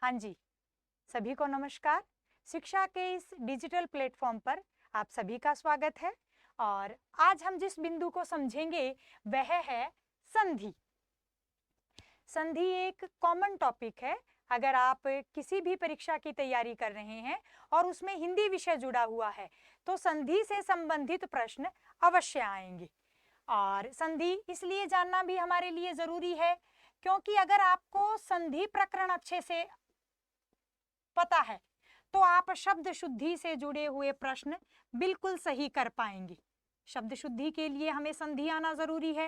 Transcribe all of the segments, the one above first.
हाँ जी, सभी को नमस्कार। शिक्षा के इस डिजिटल प्लेटफॉर्म पर आप सभी का स्वागत है। और आज हम जिस बिंदु को समझेंगे वह है संधि। संधि एक कॉमन टॉपिक है। अगर आप किसी भी परीक्षा की तैयारी कर रहे हैं और उसमें हिंदी विषय जुड़ा हुआ है तो संधि से संबंधित प्रश्न अवश्य आएंगे। और संधि इसलिए जानना भी हमारे लिए जरूरी है क्योंकि अगर आपको संधि प्रकरण अच्छे से पता है तो आप शब्द शुद्धि से जुड़े हुए प्रश्न बिल्कुल सही कर पाएंगे। शब्द शुद्धि के लिए हमें संधि आना जरूरी है।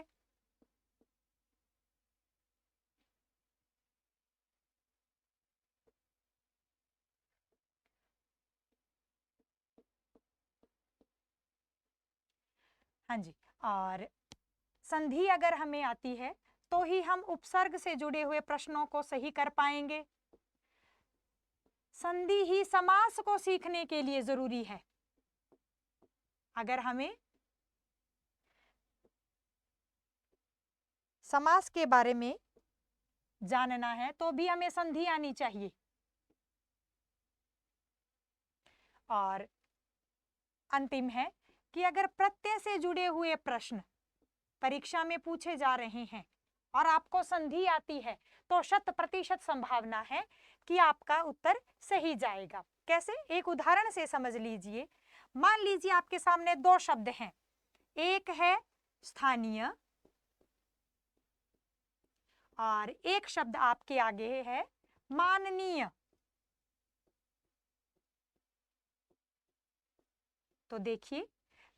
हाँ जी, और संधि अगर हमें आती है तो ही हम उपसर्ग से जुड़े हुए प्रश्नों को सही कर पाएंगे। संधि ही समास को सीखने के लिए जरूरी है। अगर हमें समास के बारे में जानना है तो भी हमें संधि आनी चाहिए। और अंतिम है कि अगर प्रत्यय से जुड़े हुए प्रश्न परीक्षा में पूछे जा रहे हैं और आपको संधि आती है तो 100% संभावना है कि आपका उत्तर सही जाएगा। कैसे? एक उदाहरण से समझ लीजिए। मान लीजिए आपके सामने दो शब्द हैं, एक है स्थानीय और एक शब्द आपके आगे है माननीय। तो देखिए,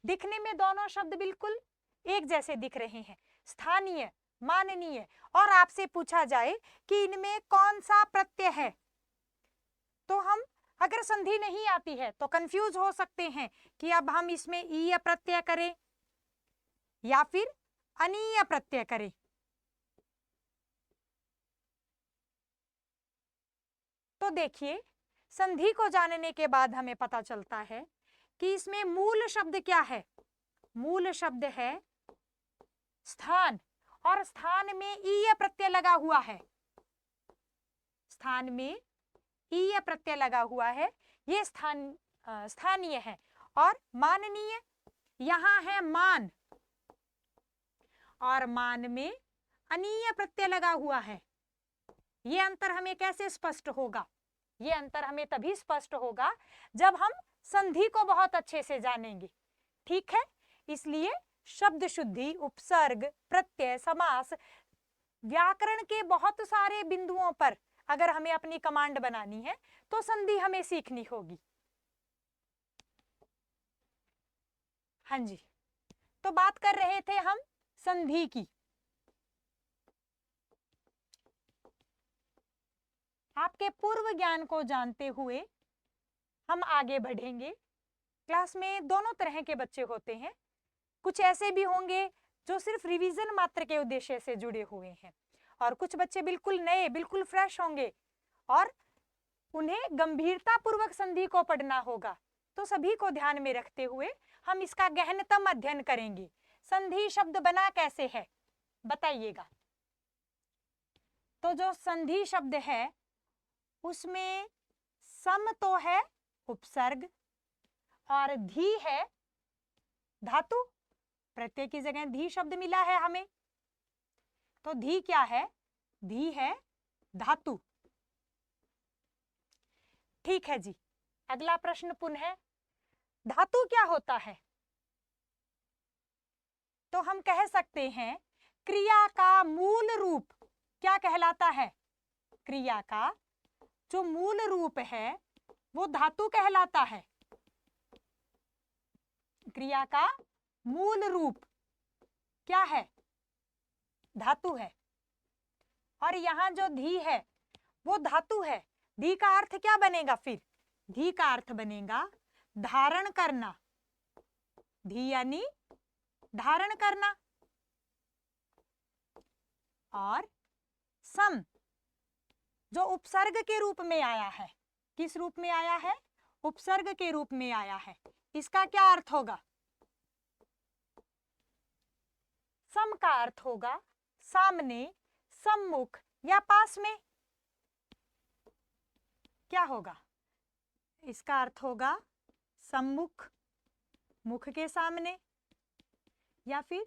दिखने में दोनों शब्द बिल्कुल एक जैसे दिख रहे हैं, स्थानीय, माननीय, और आपसे पूछा जाए कि इनमें कौन सा प्रत्यय है तो हम अगर संधि नहीं आती है तो कंफ्यूज हो सकते हैं कि अब हम इसमें ईय प्रत्यय करें या फिर अनीय प्रत्यय करें। तो देखिए, संधि को जानने के बाद हमें पता चलता है कि इसमें मूल शब्द क्या है। मूल शब्द है स्थान, और स्थान में ईय प्रत्यय लगा हुआ है। स्थान में ईय प्रत्यय लगा हुआ है, ये स्थानीय है। और माननीय, यहां है मान, और मान में अनीय प्रत्यय लगा हुआ है। ये अंतर हमें कैसे स्पष्ट होगा? ये अंतर हमें तभी स्पष्ट होगा जब हम संधि को बहुत अच्छे से जानेंगे। ठीक है, इसलिए शब्द शुद्धि, उपसर्ग, प्रत्यय, समास, व्याकरण के बहुत सारे बिंदुओं पर अगर हमें अपनी कमांड बनानी है तो संधि हमें सीखनी होगी। हाँ जी, तो बात कर रहे थे हम संधि की। आपके पूर्व ज्ञान को जानते हुए हम आगे बढ़ेंगे। क्लास में दोनों तरह के बच्चे होते हैं। कुछ ऐसे भी होंगे जो सिर्फ रिवीजन मात्र के उद्देश्य से जुड़े हुए हैं, और कुछ बच्चे बिल्कुल नए, बिल्कुल फ्रेश होंगे और उन्हें गंभीरता पूर्वक संधि को पढ़ना होगा। तो सभी को ध्यान में रखते हुए हम इसका गहनतम अध्ययन करेंगे। संधि शब्द बना कैसे है बताइएगा। तो जो संधि शब्द है उसमें सम तो है उपसर्ग और धी है धातु। प्रत्यय की जगह धी शब्द मिला है हमें, तो धी क्या है? धी है धातु। ठीक है जी, अगला प्रश्न पुनः, धातु क्या होता है? तो हम कह सकते हैं क्रिया का मूल रूप क्या कहलाता है? क्रिया का जो मूल रूप है वो धातु कहलाता है। क्रिया का मूल रूप क्या है? धातु है। और यहां जो धी है वो धातु है। धी का अर्थ क्या बनेगा फिर? धी का अर्थ बनेगा धारण करना। धी यानी धारण करना। और सम जो उपसर्ग के रूप में आया है, किस रूप में आया है? उपसर्ग के रूप में आया है। इसका क्या अर्थ होगा? सम का अर्थ होगा सामने, सम्मुख या पास में। क्या होगा? इसका अर्थ होगा सम्मुख, मुख के सामने, या फिर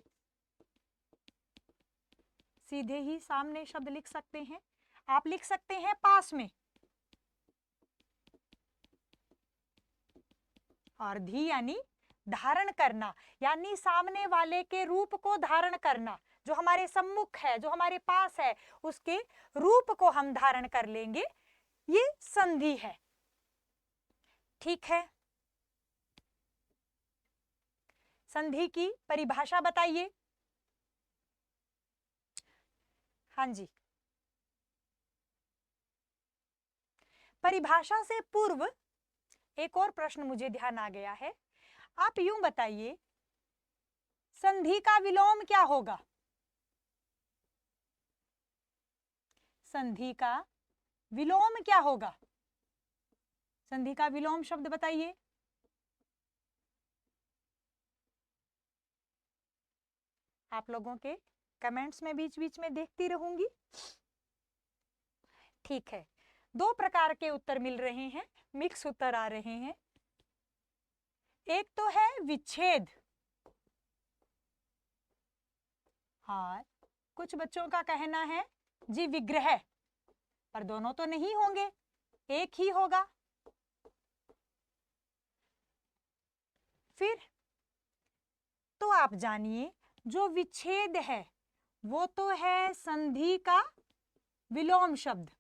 सीधे ही सामने शब्द लिख सकते हैं। आप लिख सकते हैं पास में, और धी यानी धारण करना, यानी सामने वाले के रूप को धारण करना। जो हमारे सम्मुख है, जो हमारे पास है, उसके रूप को हम धारण कर लेंगे, ये संधि है। ठीक है, संधि की परिभाषा बताइए। हाँ जी, परिभाषा से पूर्व एक और प्रश्न मुझे ध्यान आ गया है। आप यूं बताइए, संधि का विलोम क्या होगा? संधि का विलोम क्या होगा? संधि का विलोम शब्द बताइए। आप लोगों के कमेंट्स में बीच बीच में देखती रहूंगी। ठीक है, दो प्रकार के उत्तर मिल रहे हैं, मिक्स उत्तर आ रहे हैं। एक तो है विच्छेद, और कुछ बच्चों का कहना है जी विग्रह, पर दोनों तो नहीं होंगे, एक ही होगा। फिर तो आप जानिए, जो विच्छेद है वो तो है संधि का विलोम शब्द।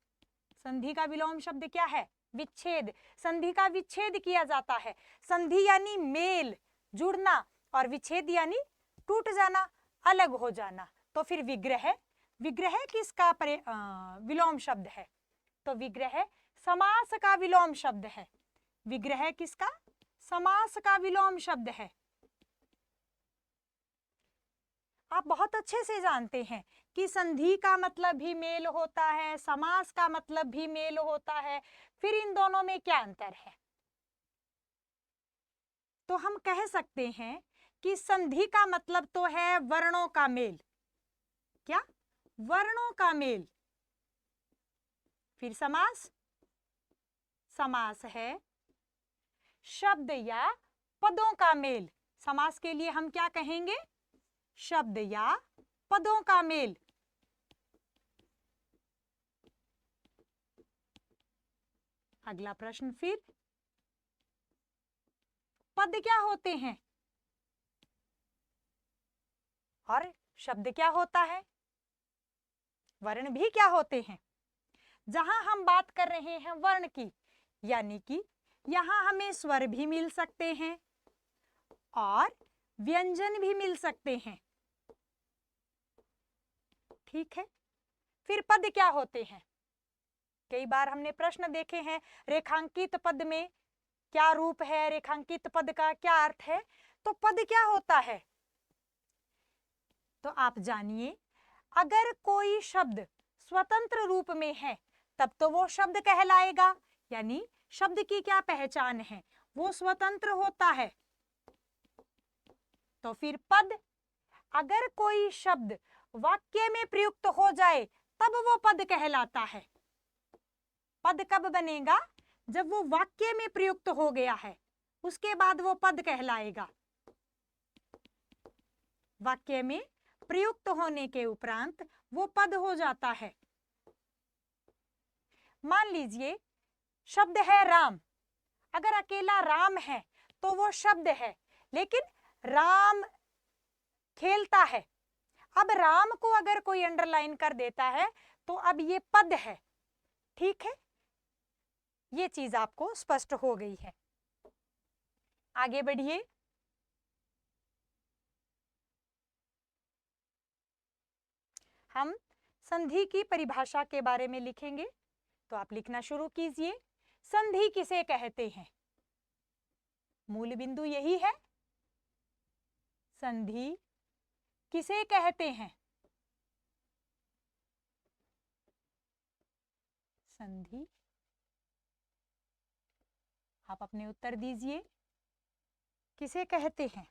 संधि का विलोम शब्द क्या है? विच्छेद। संधि का विच्छेद किया जाता है। संधि यानी मेल, जुड़ना, और विच्छेद यानी टूट जाना, अलग हो जाना। तो फिर विग्रह, विग्रह किसका विलोम शब्द है? तो विग्रह समास का विलोम शब्द है। विग्रह किसका? समास का विलोम शब्द है। आप बहुत अच्छे से जानते हैं कि संधि का मतलब भी मेल होता है, समास का मतलब भी मेल होता है। फिर इन दोनों में क्या अंतर है? तो हम कह सकते हैं कि संधि का मतलब तो है वर्णों का मेल। क्या? वर्णों का मेल। फिर समास, समास है शब्द या पदों का मेल। समास के लिए हम क्या कहेंगे? शब्द या पदों का मेल। अगला प्रश्न, फिर पद क्या होते हैं और शब्द क्या होता है? वर्ण भी क्या होते हैं? जहां हम बात कर रहे हैं वर्ण की, यानी कि यहां हमें स्वर भी मिल सकते हैं और व्यंजन भी मिल सकते हैं। ठीक है, फिर पद क्या होते हैं? कई बार हमने प्रश्न देखे हैं, रेखांकित पद में क्या रूप है, रेखांकित पद का क्या अर्थ है। तो पद क्या होता है? तो आप जानिए, अगर कोई शब्द स्वतंत्र रूप में है तब तो वो शब्द कहलाएगा, यानी शब्द की क्या पहचान है? वो स्वतंत्र होता है। तो फिर पद, अगर कोई शब्द वाक्य में प्रयुक्त हो जाए तब वो पद कहलाता है। पद कब बनेगा? जब वो वाक्य में प्रयुक्त हो गया है, उसके बाद वो पद कहलाएगा। वाक्य में प्रयुक्त होने के उपरांत वो पद हो जाता है। मान लीजिए शब्द है राम। अगर अकेला राम है तो वो शब्द है, लेकिन राम खेलता है। अब राम को अगर कोई अंडरलाइन कर देता है तो अब ये पद है। ठीक है, ये चीज आपको स्पष्ट हो गई है। आगे बढ़िए। हम संधि की परिभाषा के बारे में लिखेंगे, तो आप लिखना शुरू कीजिए। संधि किसे कहते हैं? मूल बिंदु यही है, संधि किसे कहते हैं? संधि, आप अपने उत्तर दीजिए, किसे कहते हैं?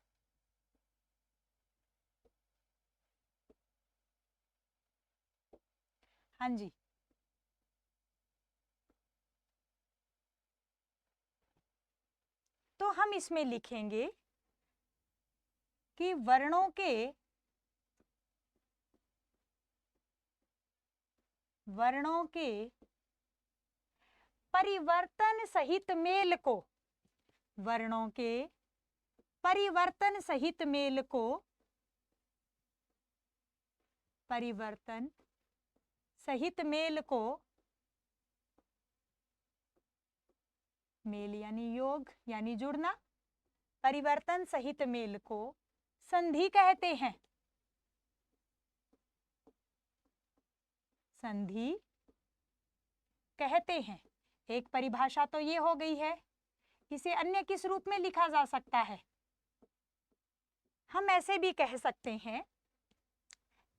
हाँ जी, तो हम इसमें लिखेंगे कि वर्णों के परिवर्तन सहित मेल को, वर्णों के परिवर्तन सहित मेल को, परिवर्तन सहित मेल को, मेल यानी योग यानी जुड़ना, परिवर्तन सहित मेल को संधि कहते हैं। संधि कहते हैं। एक परिभाषा तो ये हो गई है। इसे अन्य किस रूप में लिखा जा सकता है? हम ऐसे भी कह सकते हैं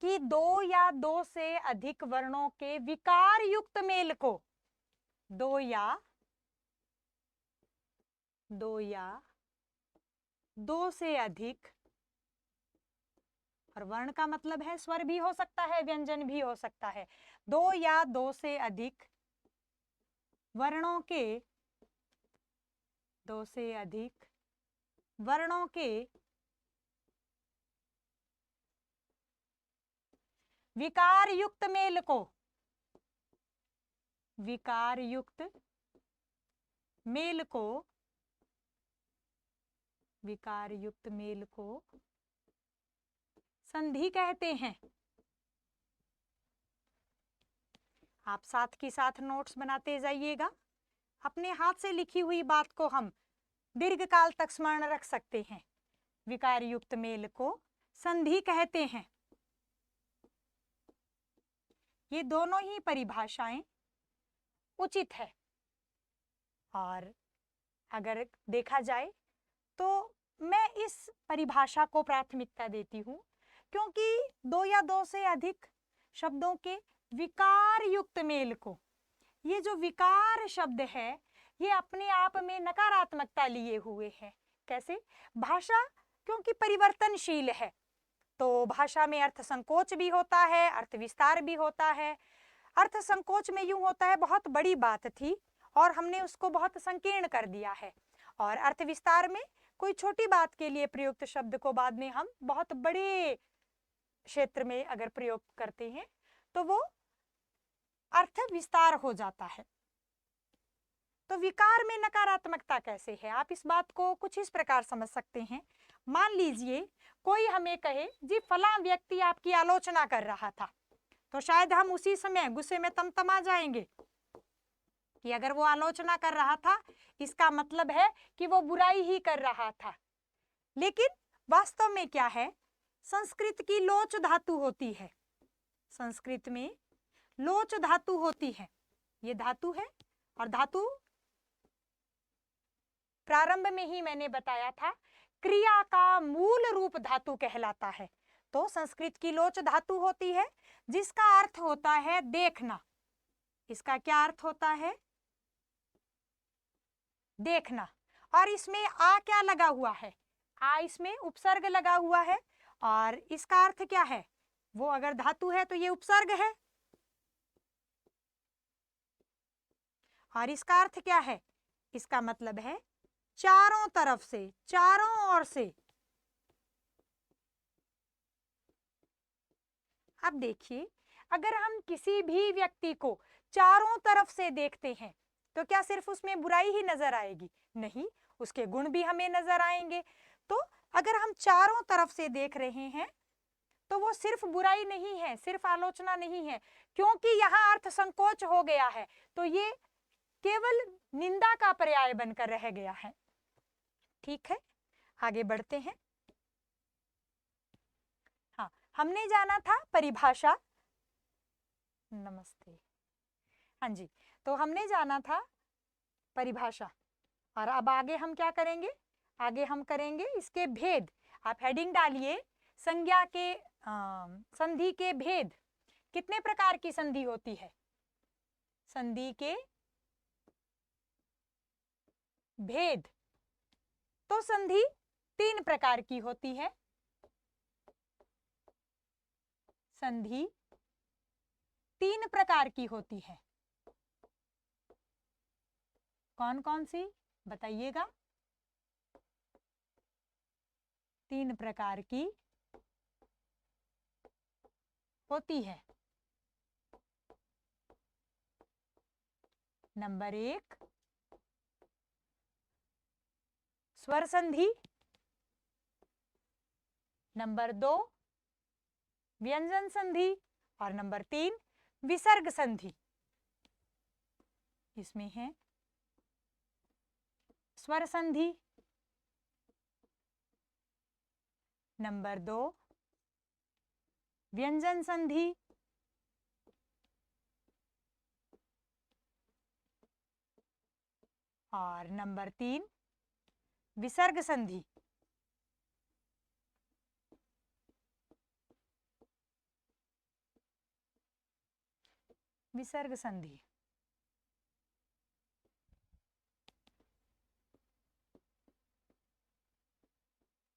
कि दो या दो से अधिक वर्णों के विकार युक्त मेल को, दो या दो से अधिक, और वर्ण का मतलब है स्वर भी हो सकता है, व्यंजन भी हो सकता है। दो या दो से अधिक वर्णों के, दो से अधिक वर्णों के विकार युक्त मेल को, विकार युक्त मेल को, विकार युक्त मेल को संधि कहते हैं। आप साथ के साथ नोट्स बनाते जाइएगा। अपने हाथ से लिखी हुई बात को हम दीर्घकाल तक स्मरण रख सकते हैं। विकार युक्त मेल को संधि कहते हैं। ये दोनों ही परिभाषाएं उचित है, और अगर देखा जाए तो मैं इस परिभाषा को प्राथमिकता देती हूँ, क्योंकि दो या दो से अधिक शब्दों के विकार युक्त मेल को, ये जो विकार शब्द है ये अपने आप में नकारात्मकता लिए हुए है। कैसे? भाषा क्योंकि परिवर्तनशील है, तो भाषा में अर्थ संकोच भी होता है, अर्थ विस्तार भी होता है। अर्थ संकोच में यूं होता है बहुत बड़ी बात थी और हमने उसको बहुत संकीर्ण कर दिया है, और अर्थ विस्तार में कोई छोटी बात के लिए प्रयुक्त शब्द को बाद में हम बहुत बड़े क्षेत्र में अगर प्रयोग करते हैं तो वो अर्थ विस्तार हो जाता है। तो विकार में नकारात्मकता कैसे है? आप इस बात को कुछ इस प्रकार समझ सकते हैं। मान लीजिए कोई हमें कहे जी फलां व्यक्ति आपकी आलोचना कर रहा था, तो शायद हम उसी समय गुस्से में तमतमा जाएंगे कि अगर वो आलोचना कर रहा था इसका मतलब है कि वो बुराई ही कर रहा था। लेकिन वास्तव में क्या है? संस्कृत की लोच धातु होती है, संस्कृत में लोच धातु होती है। ये धातु है, और धातु प्रारंभ में ही मैंने बताया था क्रिया का मूल रूप धातु कहलाता है। तो संस्कृत की लोच धातु होती है जिसका अर्थ होता है देखना। इसका क्या अर्थ होता है? देखना। और इसमें आ क्या लगा हुआ है? आ इसमें उपसर्ग लगा हुआ है, और इसका अर्थ क्या है? वो अगर धातु है तो ये उपसर्ग है, और इसका अर्थ क्या है? इसका मतलब है चारों तरफ से, चारों ओर से। अब देखिए, अगर हम किसी भी व्यक्ति को चारों तरफ से देखते हैं तो क्या सिर्फ उसमें बुराई ही नजर आएगी? नहीं, उसके गुण भी हमें नजर आएंगे। तो अगर हम चारों तरफ से देख रहे हैं तो वो सिर्फ बुराई नहीं है, सिर्फ आलोचना नहीं है, क्योंकि यहाँ अर्थ संकोच हो गया है तो ये केवल निंदा का पर्याय बनकर रह गया है। ठीक है, आगे बढ़ते हैं। हाँ, हमने जाना था परिभाषा। नमस्ते। हाँ जी, तो हमने जाना था परिभाषा, और अब आगे हम क्या करेंगे? आगे हम करेंगे इसके भेद। आप हेडिंग डालिए संज्ञा के संधि के भेद। कितने प्रकार की संधि होती है? संधि के भेद। तो संधि 3 प्रकार की होती है। संधि 3 प्रकार की होती है। कौन कौन सी बताइएगा? 3 प्रकार की होती है। नंबर 1 स्वर संधि, नंबर 2 व्यंजन संधि और नंबर 3 विसर्ग संधि। इसमें है स्वर संधि, नंबर 2 व्यंजन संधि और नंबर 3 विसर्ग संधि। विसर्ग संधि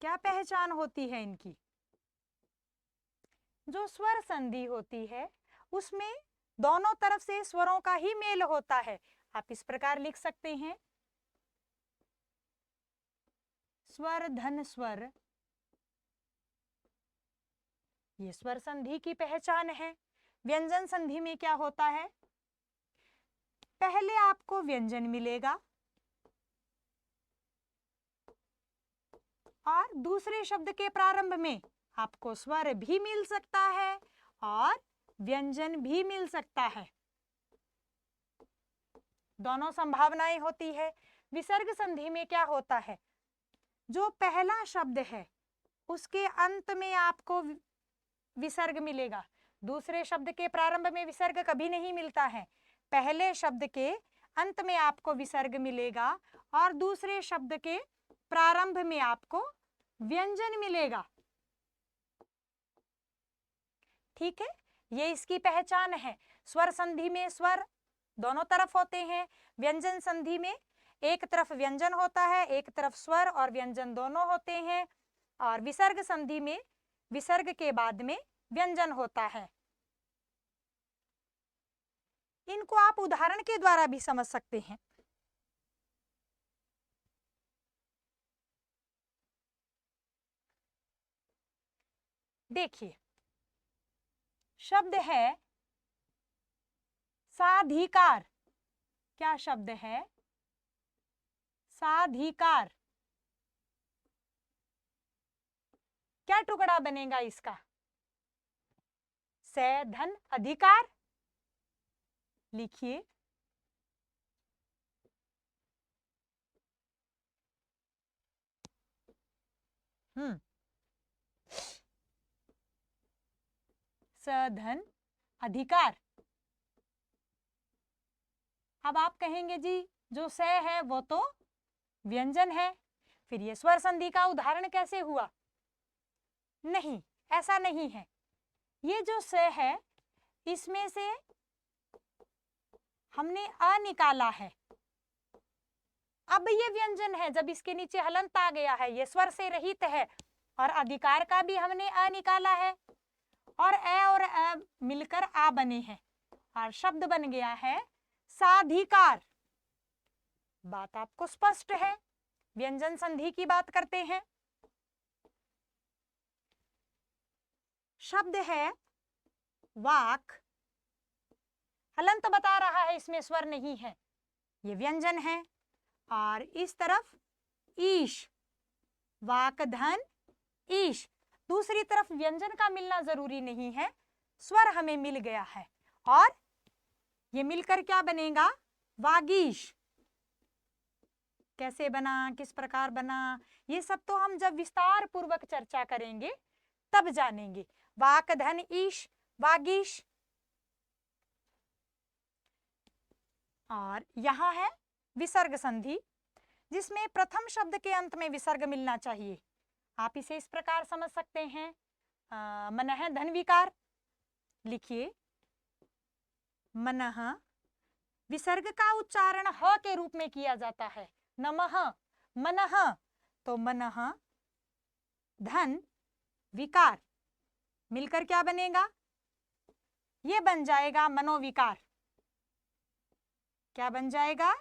क्या पहचान होती है इनकी? जो स्वर संधि होती है उसमें दोनों तरफ से स्वरों का ही मेल होता है। आप इस प्रकार लिख सकते हैं, स्वर धन स्वर, ये स्वर संधि की पहचान है। व्यंजन संधि में क्या होता है? पहले आपको व्यंजन मिलेगा और दूसरे शब्द के प्रारंभ में आपको स्वर भी मिल सकता है और व्यंजन भी मिल सकता है, दोनों संभावनाएं होती है। विसर्ग संधि में क्या होता है? जो पहला शब्द है उसके अंत में आपको विसर्ग मिलेगा, दूसरे शब्द के प्रारंभ में विसर्ग कभी नहीं मिलता है। पहले शब्द के अंत में आपको विसर्ग मिलेगा और दूसरे शब्द के प्रारंभ में आपको व्यंजन मिलेगा। ठीक है, ये इसकी पहचान है। स्वर संधि में स्वर दोनों तरफ होते हैं, व्यंजन संधि में एक तरफ व्यंजन होता है, एक तरफ स्वर और व्यंजन दोनों होते हैं, और विसर्ग संधि में विसर्ग के बाद में व्यंजन होता है। इनको आप उदाहरण के द्वारा भी समझ सकते हैं। देखिए, शब्द है साधिकार। क्या शब्द है? साधिकार। क्या टुकड़ा बनेगा इसका? से धन अधिकार। लिखिए, सधन अधिकार। अब आप कहेंगे जी जो से है वो तो व्यंजन है, फिर ये स्वर संधि का उदाहरण कैसे हुआ? नहीं, ऐसा नहीं है। ये जो से है इसमें से हमने अ निकाला है, अब ये व्यंजन है। जब इसके नीचे हलंत आ गया है, ये स्वर से रहित है, और अधिकार का भी हमने अ निकाला है, और ए और अ मिलकर आ बने हैं और शब्द बन गया है साधिकार। बात आपको स्पष्ट है। व्यंजन संधि की बात करते हैं। शब्द है वाक। हलंत बता रहा है, इसमें स्वर नहीं है, ये व्यंजन है। और इस तरफ ईश, वाक धन ईश। दूसरी तरफ व्यंजन का मिलना जरूरी नहीं है, स्वर हमें मिल गया है और ये मिलकर क्या बनेगा? वागीश। कैसे बना, किस प्रकार बना, ये सब तो हम जब विस्तार पूर्वक चर्चा करेंगे तब जानेंगे। वाक धन ईश, वागीश। और यहां है विसर्ग संधि, जिसमें प्रथम शब्द के अंत में विसर्ग मिलना चाहिए। आप इसे इस प्रकार समझ सकते हैं, मनः धन विकार। लिखिए, मनः विसर्ग का उच्चारण ह के रूप में किया जाता है, नमः, मनः। तो मनः धन विकार मिलकर क्या बनेगा? ये बन जाएगा मनोविकार। क्या बन जाएगा?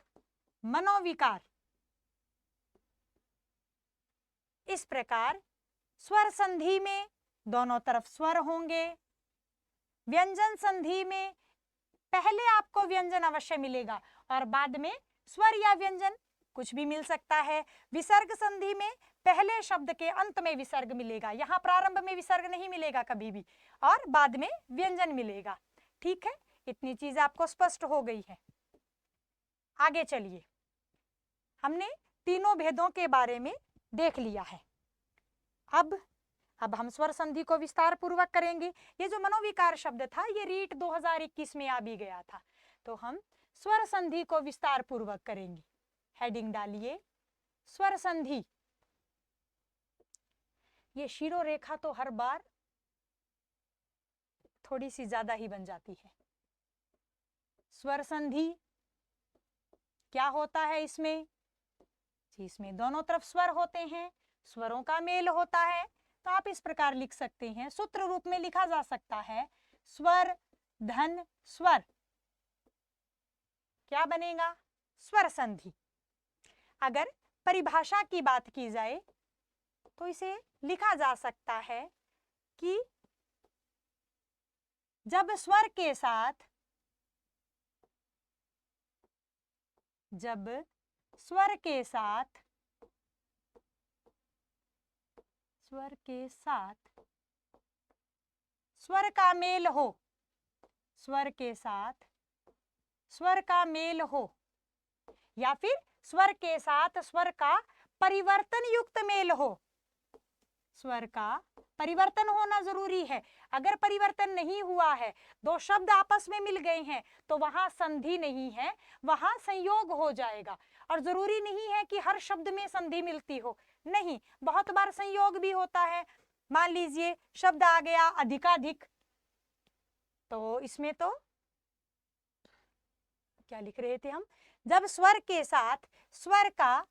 मनोविकार। इस प्रकार स्वर संधि में दोनों तरफ स्वर होंगे। व्यंजन संधि में पहले आपको व्यंजन अवश्य मिलेगा और बाद में स्वर या व्यंजन कुछ भी मिल सकता है। विसर्ग संधि में पहले शब्द के अंत में विसर्ग मिलेगा, यहाँ प्रारंभ में विसर्ग नहीं मिलेगा कभी भी, और बाद में व्यंजन मिलेगा। ठीक है, इतनी चीज आपको स्पष्ट हो गई है। आगे चलिए, हमने तीनों भेदों के बारे में देख लिया है। अब हम स्वर संधि को विस्तार पूर्वक करेंगे। ये जो मनोविकार शब्द था ये रीट 2021 में आ भी गया था, तो हम स्वर संधि को विस्तार पूर्वक करेंगे। हेडिंग डालिए स्वर संधि। ये शिरो रेखा तो हर बार थोड़ी सी ज्यादा ही बन जाती है। स्वर संधि क्या होता है इसमें? जी, इसमें दोनों तरफ स्वर होते हैं, स्वरों का मेल होता है। तो आप इस प्रकार लिख सकते हैं, सूत्र रूप में लिखा जा सकता है स्वर धन स्वर। क्या बनेगा? स्वर संधि। अगर परिभाषा की बात की जाए तो इसे लिखा जा सकता है कि जब स्वर के साथ स्वर का मेल हो, स्वर के साथ स्वर का मेल हो, या फिर स्वर के साथ स्वर का परिवर्तन युक्त मेल हो। स्वर का परिवर्तन होना जरूरी है। अगर परिवर्तन नहीं हुआ है, दो शब्द आपस में मिल गए हैं, तो वहां संधि नहीं है, वहां संयोग हो जाएगा। और जरूरी नहीं है कि हर शब्द में संधि मिलती हो, नहीं, बहुत बार संयोग भी होता है। मान लीजिए शब्द आ गया अधिकाधिक, तो इसमें तो क्या लिख रहे थे हम? जब स्वर के साथ स्वर का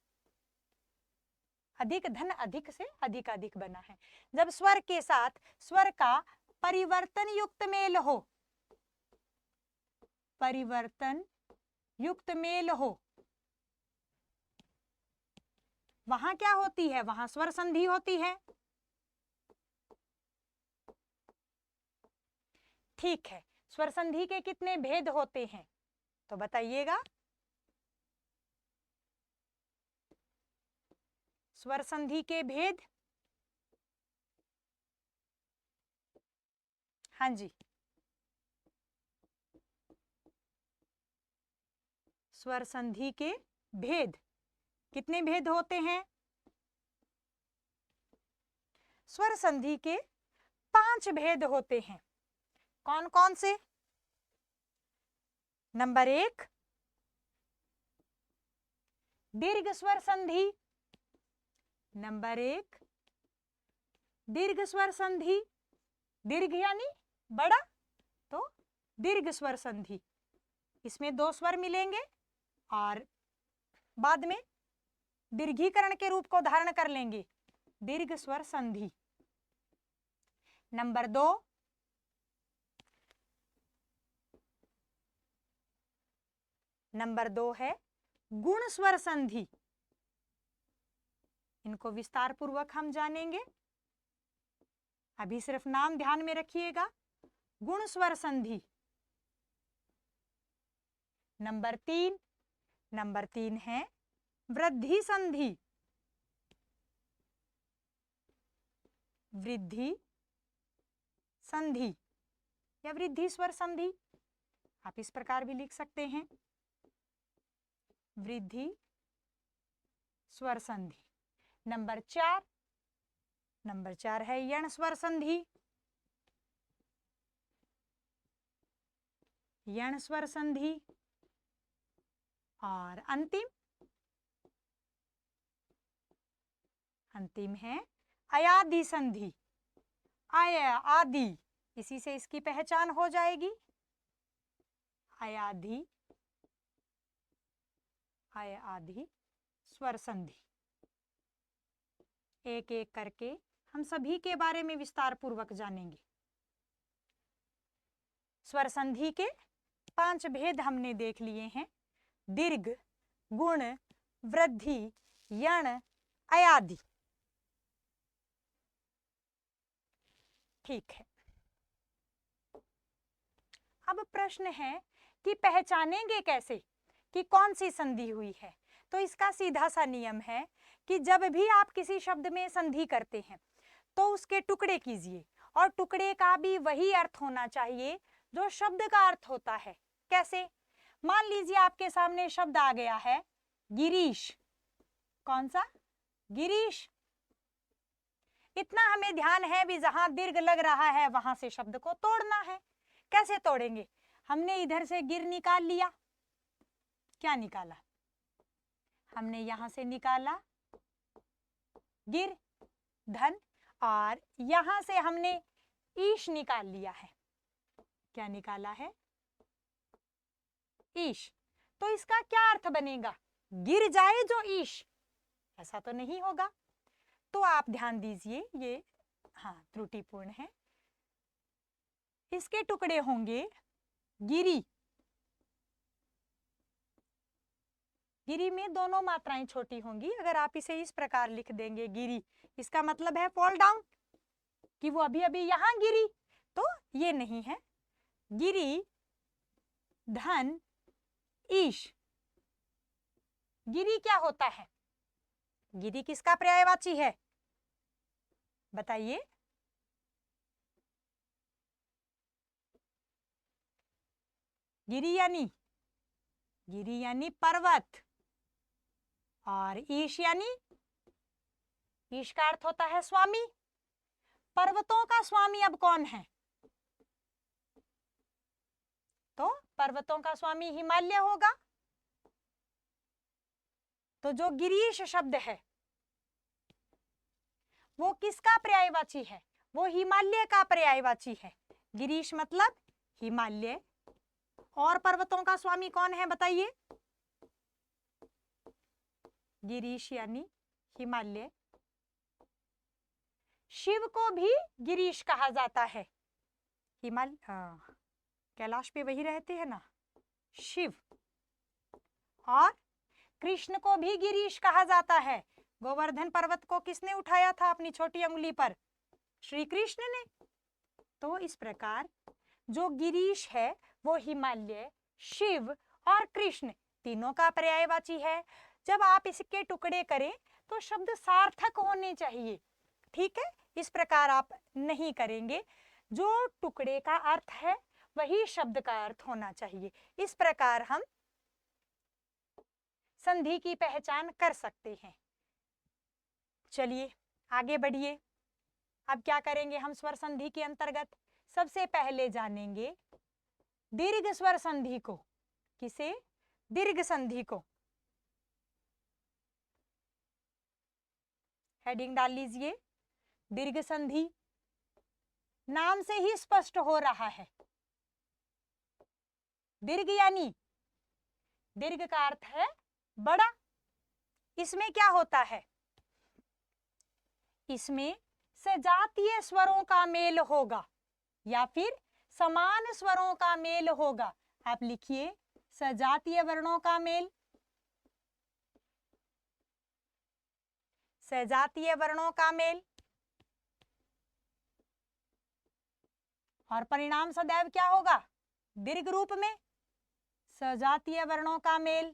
अधिक धन अधिक से अधिकाधिक बना है, जब स्वर के साथ स्वर का परिवर्तन युक्त मेल हो, परिवर्तन युक्त मेल हो, वहां क्या होती है? वहां स्वर संधि होती है। ठीक है, स्वर संधि के कितने भेद होते हैं तो बताइएगा। स्वर संधि के भेद, हाँ जी, स्वर संधि के भेद कितने भेद होते हैं? स्वर संधि के 5 भेद होते हैं। कौन कौन से? नंबर 1 दीर्घ स्वर संधि। नंबर 1 दीर्घ स्वर संधि, दीर्घ यानी बड़ा, तो दीर्घ स्वर संधि, इसमें 2 स्वर मिलेंगे और बाद में दीर्घीकरण के रूप को धारण कर लेंगे, दीर्घ स्वर संधि। नंबर 2 है गुण स्वर संधि। इनको विस्तार पूर्वक हम जानेंगे, अभी सिर्फ नाम ध्यान में रखिएगा, गुण स्वर संधि। नंबर 3 है वृद्धि संधि। वृद्धि संधि या वृद्धि स्वर संधि, आप इस प्रकार भी लिख सकते हैं, वृद्धि स्वर संधि। नंबर 4 है यण स्वर संधि। यण स्वर संधि। और अंतिम है अयादि संधि। आय आदि, इसी से इसकी पहचान हो जाएगी, अयादि स्वर संधि। एक एक करके हम सभी के बारे में विस्तार पूर्वक जानेंगे। स्वर संधि के 5 भेद हमने देख लिए हैं, दीर्घ, गुण, वृद्धि, यण, अयादि। ठीक है। अब प्रश्न है कि पहचानेंगे कैसे कि कौन सी संधि हुई है। तो इसका सीधा सा नियम है कि जब भी आप किसी शब्द में संधि करते हैं तो उसके टुकड़े कीजिए, और टुकड़े का भी वही अर्थ होना चाहिए जो शब्द का अर्थ होता है। कैसे? मान लीजिए आपके सामने शब्द आ गया है गिरीश। कौन सा? गिरीश। इतना हमें ध्यान है भी जहां दीर्घ लग रहा है वहां से शब्द को तोड़ना है। कैसे तोड़ेंगे? हमने इधर से गिर निकाल लिया। क्या निकाला? हमने यहां से निकाला गिर धन, और यहां से हमने ईश निकाल लिया है। क्या निकाला है? ईश। तो इसका क्या अर्थ बनेगा? गिर जाए जो ईश, ऐसा तो नहीं होगा। तो आप ध्यान दीजिए, ये हाँ त्रुटिपूर्ण है। इसके टुकड़े होंगे गिरी। गिरी में दोनों मात्राएं छोटी होंगी। अगर आप इसे इस प्रकार लिख देंगे गिरी, इसका मतलब है फॉल डाउन, कि वो अभी अभी यहां गिरी, तो ये नहीं है। गिरी धन ईश। गिरी क्या होता है? गिरी किसका पर्यायवाची है? बताइए। गिरी यानी पर्वत, और ईश यानी, ईश का अर्थ होता है स्वामी। पर्वतों का स्वामी अब कौन है? तो पर्वतों का स्वामी हिमालय होगा। तो जो गिरीश शब्द है वो किसका पर्यायवाची है? वो हिमालय का पर्यायवाची है। गिरीश मतलब हिमालय, और पर्वतों का स्वामी कौन है बताइए? गिरीश यानी हिमालय। शिव को भी गिरीश कहा जाता है। हिमालय, कैलाश पे वही रहते हैं ना, शिव। और कृष्ण को भी गिरीश कहा जाता है। गोवर्धन पर्वत को किसने उठाया था अपनी छोटी अंगुली पर? श्री कृष्ण ने। तो इस प्रकार जो गिरीश है वो हिमालय, शिव और कृष्ण तीनों का पर्यायवाची है। जब आप इसके टुकड़े करें तो शब्द सार्थक होने चाहिए। ठीक है, इस प्रकार आप नहीं करेंगे। जो टुकड़े का अर्थ है वही शब्द का अर्थ होना चाहिए। इस प्रकार हम संधि की पहचान कर सकते हैं। चलिए आगे बढ़िए। अब क्या करेंगे हम स्वर संधि के अंतर्गत? सबसे पहले जानेंगे दीर्घ स्वर संधि को। किसे? दीर्घ संधि को। हेडिंग डाल लीजिए, दीर्घ संधि। नाम से ही स्पष्ट हो रहा है। दीर्घ यानी, दीर्घ का अर्थ है बड़ा। इसमें क्या होता है? इसमें सजातीय स्वरों का मेल होगा या फिर समान स्वरों का मेल होगा। आप लिखिए सजातीय वर्णों का मेल, सजातीय वर्णों का मेल। और परिणाम सदैव क्या होगा? दीर्घ रूप में सजातीय वर्णों का मेल।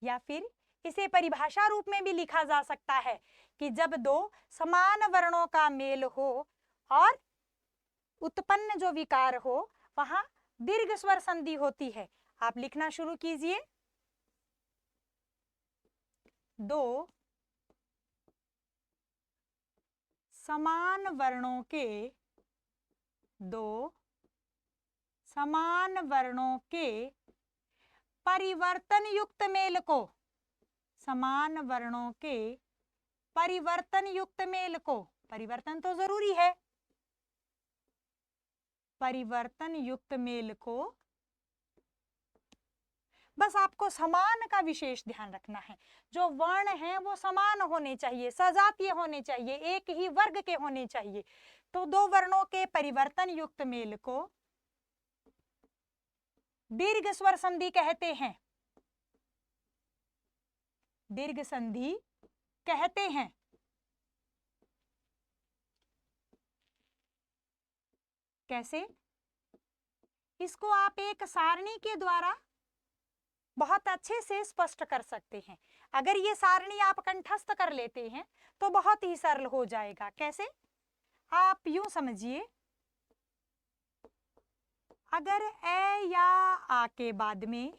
या फिर इसे परिभाषा रूप में भी लिखा जा सकता है कि जब दो समान वर्णों का मेल हो और उत्पन्न जो विकार हो वहां दीर्घ स्वर संधि होती है। आप लिखना शुरू कीजिए। दो समान वर्णों के, दो समान वर्णों के परिवर्तन युक्त मेल को, समान वर्णों के परिवर्तन युक्त मेल को, परिवर्तन तो जरूरी है, परिवर्तन युक्त मेल को, बस आपको समान का विशेष ध्यान रखना है। जो वर्ण हैं वो समान होने चाहिए, सजातीय होने चाहिए, एक ही वर्ग के होने चाहिए। तो दो वर्णों के परिवर्तन युक्त मेल को दीर्घ स्वर संधि कहते हैं। दीर्घ संधि कहते हैं। कैसे? इसको आप एक सारणी के द्वारा बहुत अच्छे से स्पष्ट कर सकते हैं। अगर ये सारणी आप कंठस्थ कर लेते हैं तो बहुत ही सरल हो जाएगा। कैसे? आप यूं समझिए, अगर ए या आ के बाद में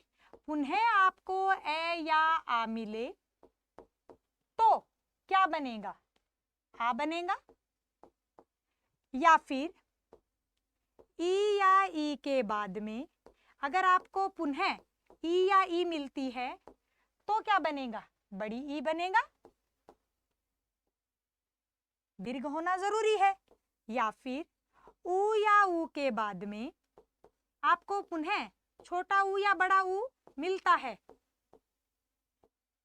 पुनः आपको ए या आ मिले तो क्या बनेगा? आ बनेगा। या फिर ई या ई के बाद में अगर आपको पुनः ई या ई मिलती है तो क्या बनेगा? बड़ी ई बनेगा। दीर्घ होना जरूरी है। या फिर ऊ या ऊ के बाद में आपको पुनः छोटा ऊ या बड़ा ऊ मिलता है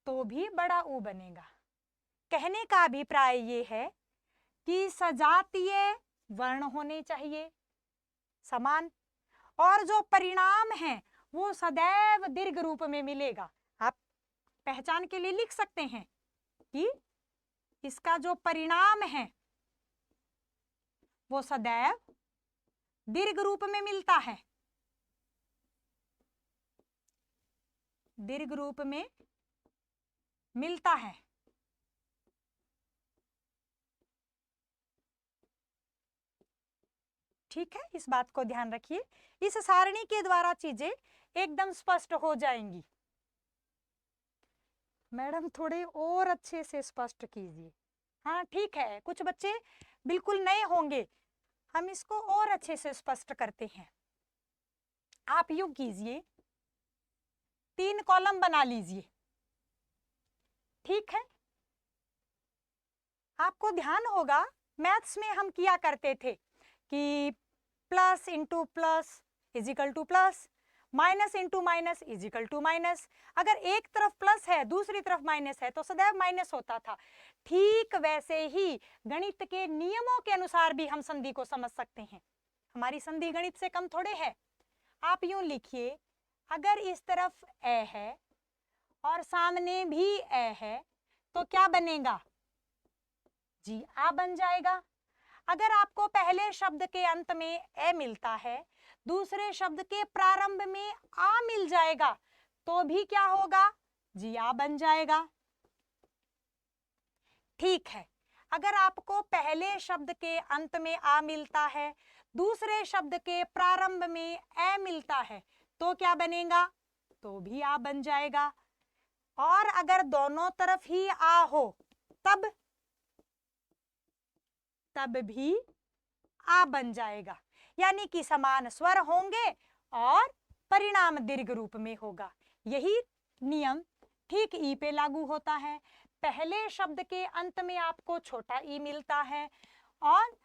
तो भी बड़ा ऊ बनेगा। कहने का अभिप्राय ये है कि सजातीय वर्ण होने चाहिए समान, और जो परिणाम है वो सदैव दीर्घ रूप में मिलेगा। आप पहचान के लिए लिख सकते हैं कि इसका जो परिणाम है वो सदैव दीर्घ रूप में मिलता है। दीर्घ रूप में मिलता है। ठीक है, इस बात को ध्यान रखिए। इस सारणी के द्वारा चीजें एकदम स्पष्ट हो जाएंगी। मैडम थोड़े और अच्छे से स्पष्ट कीजिए। हाँ ठीक है, कुछ बच्चे बिल्कुल नए होंगे, हम इसको और अच्छे से स्पष्ट करते हैं। आप यूं कीजिए, 3 कॉलम बना लीजिए। ठीक है, आपको ध्यान होगा मैथ्स में हम किया करते थे कि plus into plus is equal to plus, minus into minus is equal to minus. अगर एक तरफ प्लस है दूसरी तरफ माइनस है तो सदैव माइनस होता था। ठीक वैसे ही गणित के नियमों के अनुसार भी हम संधि को समझ सकते हैं। हमारी संधि गणित से कम थोड़े है। आप यूं लिखिए, अगर इस तरफ ए है और सामने भी ए है तो क्या बनेगा? जी आ बन जाएगा। अगर आपको पहले शब्द के अंत में ए मिलता है, दूसरे शब्द के प्रारंभ में आ मिल जाएगा तो भी क्या होगा? जी आ बन जाएगा। ठीक है, अगर आपको पहले शब्द के अंत में आ मिलता है, दूसरे शब्द के प्रारंभ में ए मिलता है तो क्या बनेगा? तो भी आ बन जाएगा। और अगर दोनों तरफ ही आ हो तब भी आ बन जाएगा। यानी कि समान स्वर होंगे और परिणाम दीर्घ रूप में होगा। यही नियम ठीक ई पे लागू होता है। पहले शब्द के अंत में आपको छोटा ई मिलता है और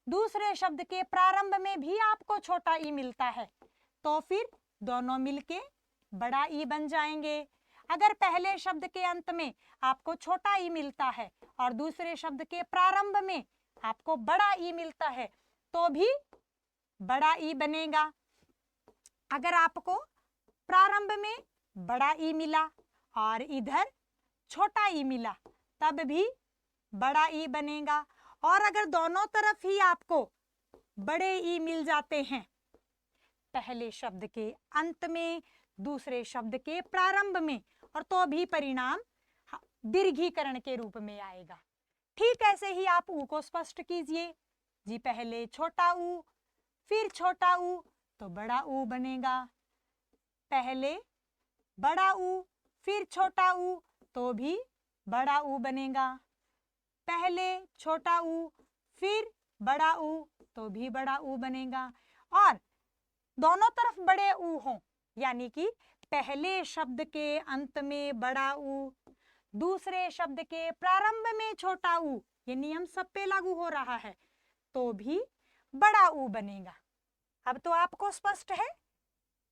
दूसरे शब्द के प्रारंभ में भी आपको छोटा ई मिलता है तो फिर दोनों मिलके बड़ा ई बन जाएंगे। अगर पहले शब्द के अंत में आपको छोटा ई मिलता है और दूसरे शब्द के प्रारंभ में आपको बड़ा ई मिलता है तो भी बड़ा ई बनेगा। अगर आपको प्रारंभ में बड़ा ई मिला और इधर छोटा ई मिला तब भी बड़ा ई बनेगा। और अगर दोनों तरफ ही आपको बड़े ई मिल जाते हैं, पहले शब्द के अंत में दूसरे शब्द के प्रारंभ में, और तो भी परिणाम दीर्घीकरण के रूप में आएगा। ठीक ऐसे ही आप ऊ को स्पष्ट कीजिए। जी पहले छोटा ऊ फिर छोटा ऊ तो बड़ा ऊ बनेगा। पहले बड़ा ऊ फिर छोटा ऊ तो भी बड़ा ऊ बनेगा। पहले छोटा ऊ फिर बड़ा ऊ तो भी बड़ा ऊ बनेगा। और दोनों तरफ बड़े ऊ हों, यानी कि पहले शब्द के अंत में बड़ा ऊ, दूसरे शब्द के प्रारंभ में छोटा ऊ, ये नियम सब पे लागू हो रहा है तो भी बड़ा ऊ बनेगा। अब तो आपको स्पष्ट है।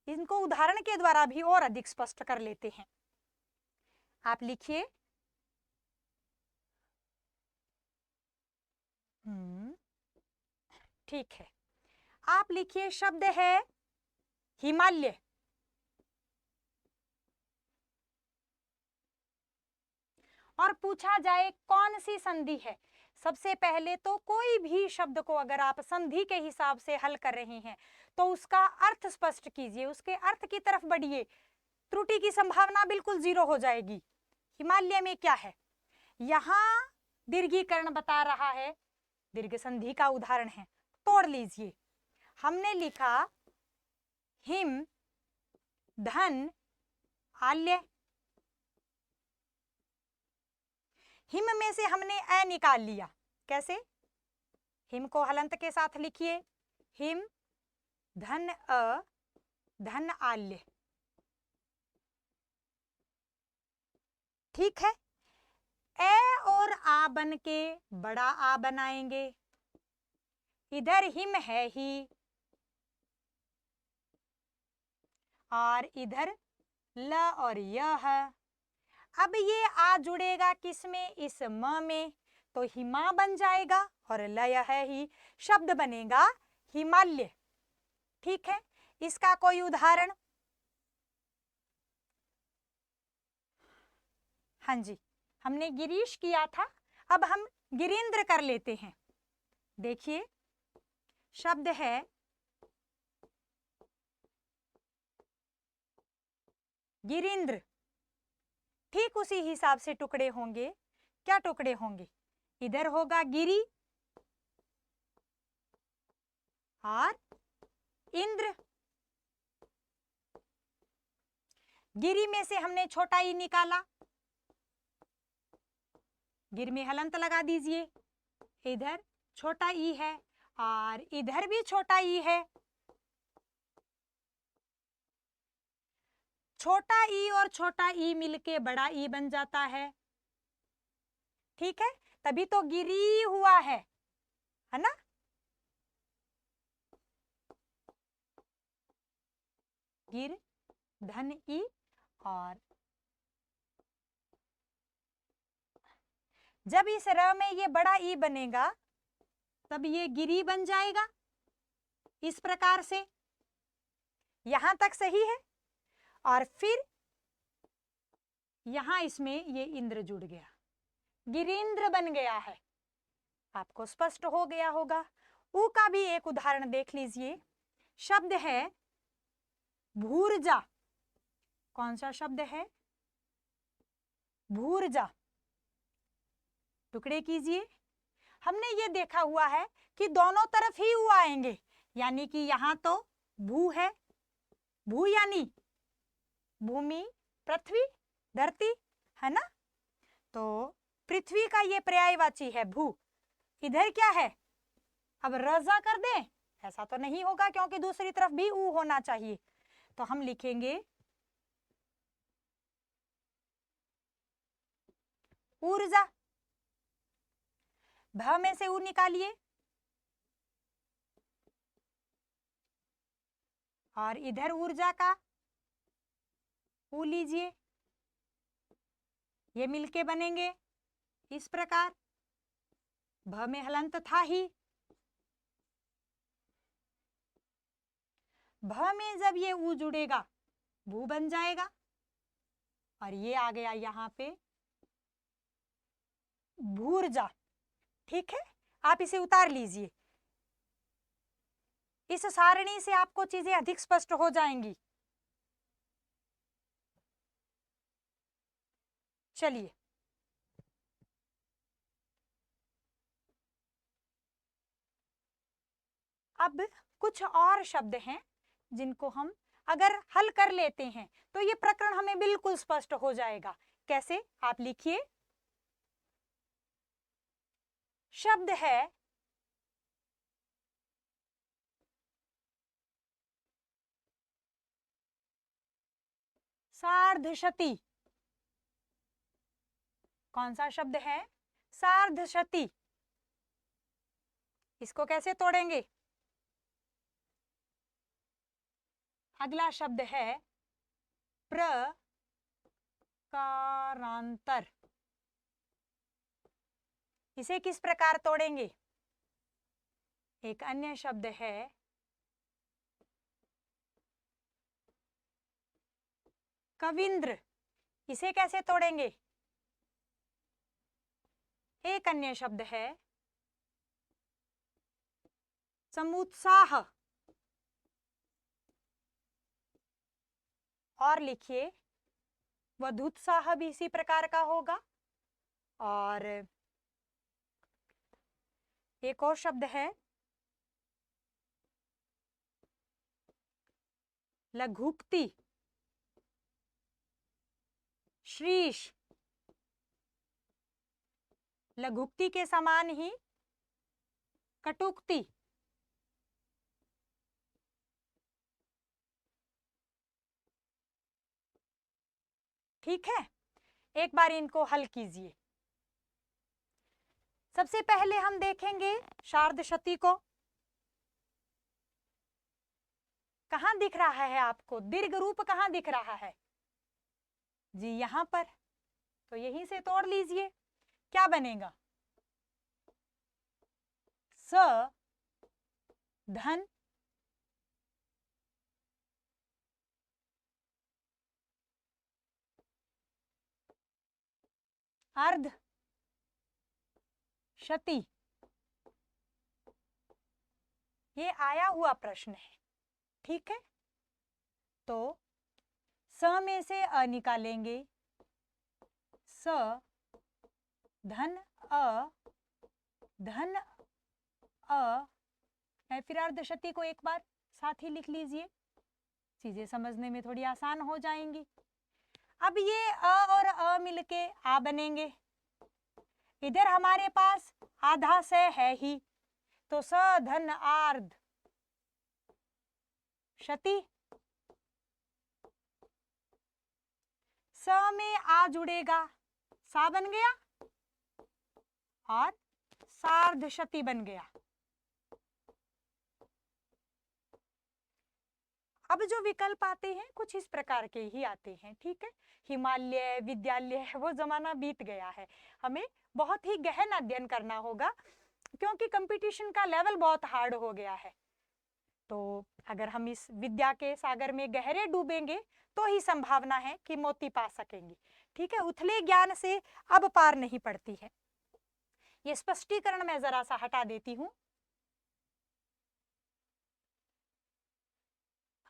इनको उदाहरण के द्वारा भी और अधिक स्पष्ट कर लेते हैं। आप लिखिए, ठीक है, आप लिखिए शब्द है हिमालय। और पूछा जाए कौन सी संधि है? सबसे पहले तो कोई भी शब्द को अगर आप संधि के हिसाब से हल कर रहे हैं तो उसका अर्थ स्पष्ट कीजिए, उसके अर्थ की तरफ बढ़िए, त्रुटि की संभावना बिल्कुल 0 हो जाएगी। हिमालय में क्या है, यहाँ दीर्घीकरण बता रहा है, दीर्घ संधि का उदाहरण है, तोड़ लीजिए। हमने लिखा हिम धन आल्य, हिम में से हमने अ निकाल लिया। कैसे? हिम को हलंत के साथ लिखिए, हिम धन अ धन आल्य। ठीक है, ए और आ बन के बड़ा आ बनाएंगे, इधर हिम है ही और इधर ल और य है। अब ये आ जुड़ेगा किसमें, इस म में, तो हिमा बन जाएगा और लय है ही, शब्द बनेगा हिमालय। ठीक है, इसका कोई उदाहरण? हाँ जी, हमने गिरीश किया था, अब हम गिरीन्द्र कर लेते हैं। देखिए, शब्द है गिरीन्द्र, ठीक उसी हिसाब से टुकड़े होंगे। क्या टुकड़े होंगे? इधर होगा गिरी और इंद्र। गिरी में से हमने छोटा ई निकाला, गिर में हलंत लगा दीजिए, इधर छोटा ई है और इधर भी छोटा ई है। छोटा ई और छोटा ई मिलके बड़ा ई बन जाता है। ठीक है, तभी तो गिरी हुआ है ना? गिर धन ई, और जब इस र में ये बड़ा ई बनेगा तब ये गिरी बन जाएगा। इस प्रकार से यहां तक सही है। और फिर यहां इसमें ये इंद्र जुड़ गया, गिरीन्द्र बन गया है। आपको स्पष्ट हो गया होगा। ऊ का भी एक उदाहरण देख लीजिए। शब्द है भूर्जा। कौन सा शब्द है? भूर्जा। टुकड़े कीजिए। हमने ये देखा हुआ है कि दोनों तरफ ही ऊ आएंगे, यानी कि यहां तो भू है, भू यानी भूमि, पृथ्वी, धरती, है ना? तो पृथ्वी का ये पर्यायवाची है भू। इधर क्या है? अब रजा कर दें? ऐसा तो नहीं होगा, क्योंकि दूसरी तरफ भी ऊ होना चाहिए। तो हम लिखेंगे ऊर्जा। भ में से ऊ निकालिए और इधर ऊर्जा का ऊ लीजिए, ये मिलके बनेंगे इस प्रकार। भ में हलंत था ही, भ में जब ये ऊ जुड़ेगा भू बन जाएगा और ये आ गया यहां पे भूर्जा। ठीक है, आप इसे उतार लीजिए। इस सारणी से आपको चीजें अधिक स्पष्ट हो जाएंगी। चलिए, अब कुछ और शब्द हैं जिनको हम अगर हल कर लेते हैं तो ये प्रकरण हमें बिल्कुल स्पष्ट हो जाएगा। कैसे? आप लिखिए। शब्द है सार्धशती। कौन सा शब्द है? सार्धशती। इसको कैसे तोड़ेंगे? अगला शब्द है प्रकारांतर। इसे किस प्रकार तोड़ेंगे? एक अन्य शब्द है कविंद्र। इसे कैसे तोड़ेंगे? एक अन्य शब्द है समुत्साह। और लिखिए वधुत्साह भी इसी प्रकार का होगा। और एक और शब्द है लघुक्ति, श्रीश। लघुक्ति के समान ही कटुक्ति। ठीक है, एक बार इनको हल कीजिए। सबसे पहले हम देखेंगे शार्दशती को। कहां दिख रहा है आपको? दीर्घ रूप कहां दिख रहा है जी? यहां पर। तो यहीं से तोड़ लीजिए। क्या बनेगा? स धन अर्ध शती। ये आया हुआ प्रश्न है। ठीक है, तो स में से अ निकालेंगे। स धन अ धन अ। फिर अर्धशती को एक बार साथ ही लिख लीजिए, चीजें समझने में थोड़ी आसान हो जाएंगी। अब ये अ और अ मिलके आ बनेंगे। इधर हमारे पास आधा से है ही, तो स धन आर्ध शती। स में आ जुड़ेगा, सा बन गया और सार्ध शती बन गया। अब जो विकल्प आते हैं कुछ इस प्रकार के ही आते हैं। ठीक है, हिमालय विद्यालय वो जमाना बीत गया है। हमें बहुत ही गहन अध्ययन करना होगा, क्योंकि कंपटीशन का लेवल बहुत हार्ड हो गया है। तो अगर हम इस विद्या के सागर में गहरे डूबेंगे तो ही संभावना है कि मोती पा सकेंगे। ठीक है, उथले ज्ञान से अब पार नहीं पड़ती है। ये स्पष्टीकरण मैं जरा सा हटा देती हूं।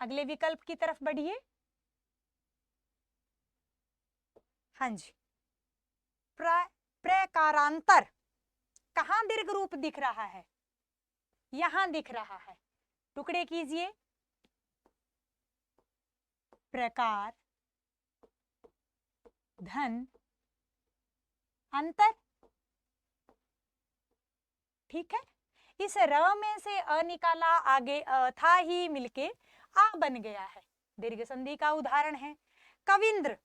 अगले विकल्प की तरफ बढ़िए। हाँ जी, प्रकारांतर कहां दीर्घ रूप दिख रहा है? यहां दिख रहा है। टुकड़े कीजिए। प्रकार धन अंतर। ठीक है, इस र में से अ निकाला, आगे अ था ही मिलके आ बन गया है। दीर्घ संधि का उदाहरण है कविंद्र।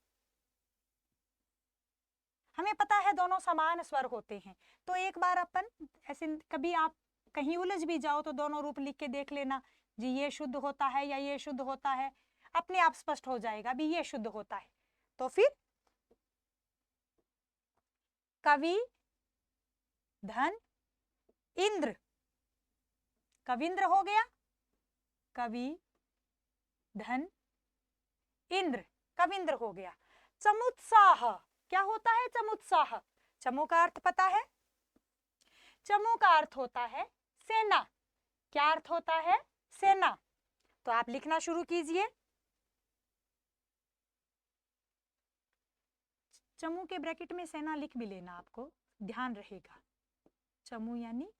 हमें पता है दोनों समान स्वर होते हैं, तो एक बार अपन ऐसे कभी आप कहीं उलझ भी जाओ तो दोनों रूप लिख के देख लेना जी, ये शुद्ध होता है या ये शुद्ध होता है। अपने आप स्पष्ट हो जाएगा भी ये शुद्ध होता है। तो फिर कवि धन इंद्र, कविंद्र हो गया। कवि धन इंद्र, कविंद्र हो गया। चमुत्साह क्या होता है? चमुत्साह, चमु का अर्थ पता है? चमु का अर्थ होता है सेना। क्या अर्थ होता है? सेना। तो आप लिखना शुरू कीजिए। चमू के ब्रैकेट में सेना लिख भी लेना, आपको ध्यान रहेगा। चमू यानी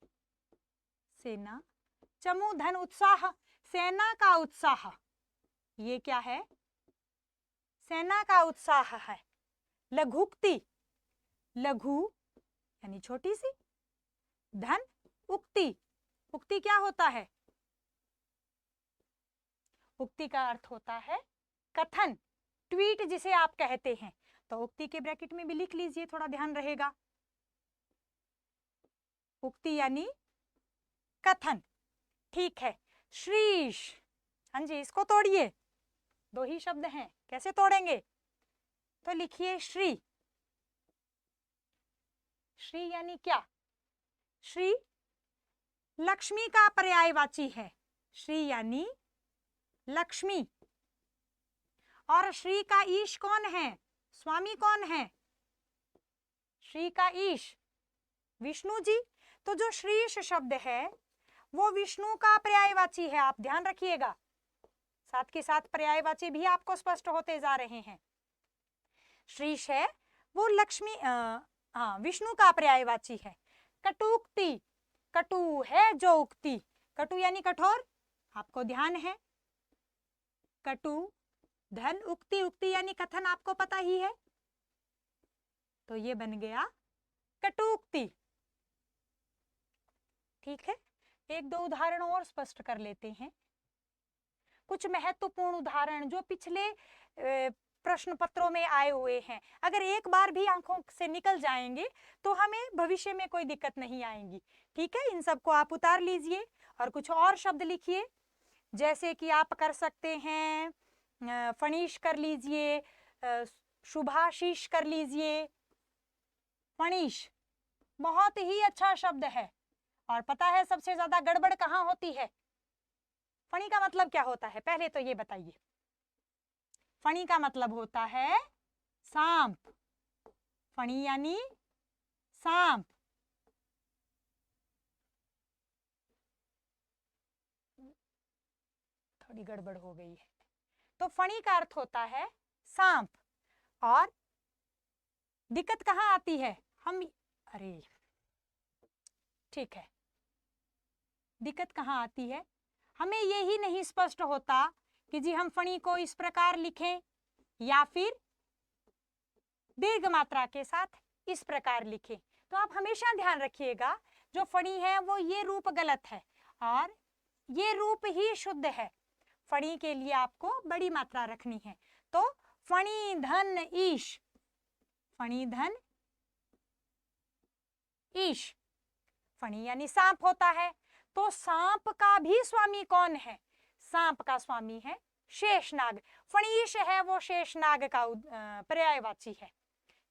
सेना। चमू धन उत्साह, सेना का उत्साह। ये क्या है? सेना का उत्साह है। लघुक्ति, लघु यानी छोटी सी। धन उक्ति, उक्ति क्या होता है? उक्ति का अर्थ होता है कथन, ट्वीट जिसे आप कहते हैं। तो उक्ति के ब्रैकेट में भी लिख लीजिए, थोड़ा ध्यान रहेगा। उक्ति यानी कथन। ठीक है, श्रीश। हाँ जी, इसको तोड़िए। दो ही शब्द हैं, कैसे तोड़ेंगे? तो लिखिए श्री। श्री यानी क्या? श्री लक्ष्मी का पर्यायवाची है। श्री यानी लक्ष्मी। और श्री का ईश कौन है? स्वामी कौन है? श्री का ईश विष्णु जी। तो जो श्रीश शब्द है वो विष्णु का पर्यायवाची है, आप ध्यान रखिएगा, साथ के साथ पर्यायवाची भी आपको स्पष्ट होते जा रहे हैं। श्रीश है वो लक्ष्मी, हाँ, विष्णु का पर्यायवाची है। कटुक्ति, कटु है जो उक्ति, कटु यानी कठोर, आपको ध्यान है। कटु धन उक्ति, उक्ति यानी कथन, आपको पता ही है, तो ये बन गया कटुक्ति। ठीक है, एक दो उदाहरण और स्पष्ट कर लेते हैं, कुछ महत्वपूर्ण उदाहरण जो पिछले प्रश्न पत्रों में आए हुए हैं। अगर एक बार भी आंखों से निकल जाएंगे तो हमें भविष्य में कोई दिक्कत नहीं आएगी। ठीक है, इन सबको आप उतार लीजिए और कुछ और शब्द लिखिए, जैसे कि आप कर सकते हैं फणीश कर लीजिए, शुभाशीष कर लीजिए। फणीश बहुत ही अच्छा शब्द है, और पता है सबसे ज्यादा गड़बड़ कहाँ होती है? फणी का मतलब क्या होता है, पहले तो ये बताइए। फणी का मतलब होता है सांप, फणी यानी सांप। थोड़ी गड़बड़ हो गई है, तो फणी का अर्थ होता है सांप। और दिक्कत कहाँ आती है? हम, अरे ठीक है, दिक्कत कहाँ आती है? हमें यही नहीं स्पष्ट होता कि जी हम फणी को इस प्रकार लिखें या फिर दीर्घ मात्रा के साथ इस प्रकार लिखें। तो आप हमेशा ध्यान रखिएगा, जो फणी है वो ये रूप गलत है और ये रूप ही शुद्ध है। फणी के लिए आपको बड़ी मात्रा रखनी है। तो फणी धन ईश, फणी धन ईश, फणी यानी सांप होता है। तो सांप का भी स्वामी कौन है? सांप का स्वामी है शेषनाग। फणीश है वो शेषनाग का पर्यायवाची है।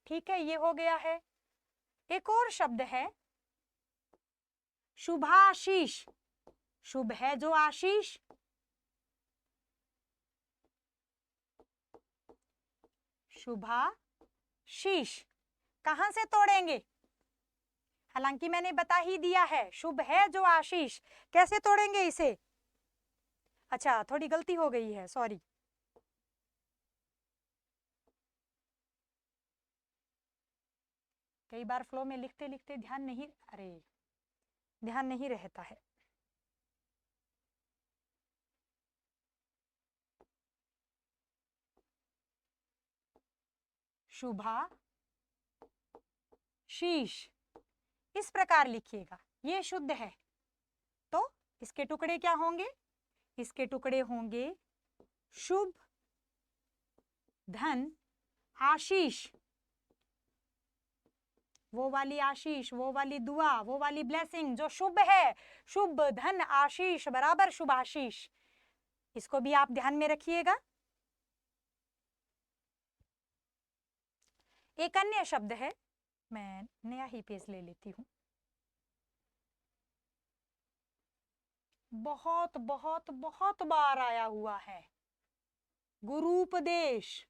ठीक है, ये हो गया है। एक और शब्द है शुभाशीष, शुभ है जो आशीष, शुभाशीष कहां से तोड़ेंगे? हालांकि मैंने बता ही दिया है, शुभ है जो आशीष, कैसे तोड़ेंगे इसे? अच्छा, थोड़ी गलती हो गई है, सॉरी। कई बार फ्लो में लिखते लिखते ध्यान नहीं रहता है। शुभाशीष इस प्रकार लिखिएगा, ये शुद्ध है। तो इसके टुकड़े क्या होंगे? इसके टुकड़े होंगे शुभ धन आशीष, वो वाली आशीष, वो वाली दुआ, वो वाली ब्लेसिंग जो शुभ है। शुभ धन आशीष बराबर शुभाशीष, इसको भी आप ध्यान में रखिएगा। एक अन्य शब्द है, मैं नया ही पेज ले लेती हूं। बहुत बहुत बहुत बार आया हुआ है, गुरूपदेश।